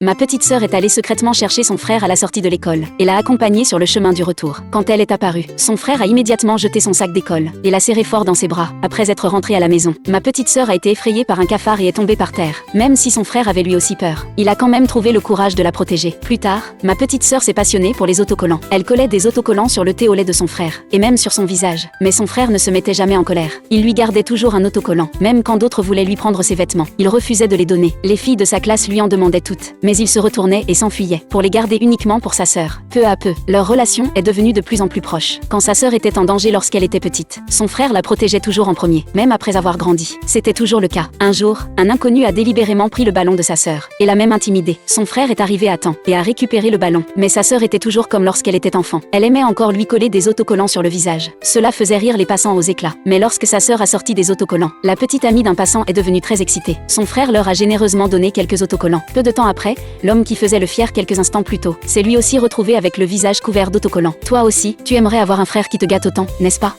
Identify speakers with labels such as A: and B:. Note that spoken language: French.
A: Ma petite sœur est allée secrètement chercher son frère à la sortie de l'école et l'a accompagné sur le chemin du retour. Quand elle est apparue, son frère a immédiatement jeté son sac d'école et l'a serré fort dans ses bras. Après être rentré à la maison, ma petite sœur a été effrayée par un cafard et est tombée par terre. Même si son frère avait lui aussi peur, il a quand même trouvé le courage de la protéger. Plus tard, ma petite sœur s'est passionnée pour les autocollants. Elle collait des autocollants sur le thé au lait de son frère et même sur son visage. Mais son frère ne se mettait jamais en colère. Il lui gardait toujours un autocollant, même quand d'autres voulaient lui prendre ses vêtements. Il refusait de les donner. Les filles de sa classe lui en demandaient toutes, mais il se retournait et s'enfuyait pour les garder uniquement pour sa sœur. Peu à peu, leur relation est devenue de plus en plus proche. Quand sa sœur était en danger lorsqu'elle était petite, son frère la protégeait toujours en premier, même après avoir grandi. C'était toujours le cas. Un jour, un inconnu a délibérément pris le ballon de sa sœur et l'a même intimidée. Son frère est arrivé à temps et a récupéré le ballon, mais sa sœur était toujours comme lorsqu'elle était enfant. Elle aimait encore lui coller des autocollants sur le visage. Cela faisait rire les passants aux éclats. Mais lorsque sa sœur a sorti des autocollants, la petite amie d'un passant est devenue très excitée. Son frère leur a généreusement donné quelques autocollants. Peu de temps après, l'homme qui faisait le fier quelques instants plus tôt s'est lui aussi retrouvé avec le visage couvert d'autocollants. Toi aussi, tu aimerais avoir un frère qui te gâte autant, n'est-ce pas ?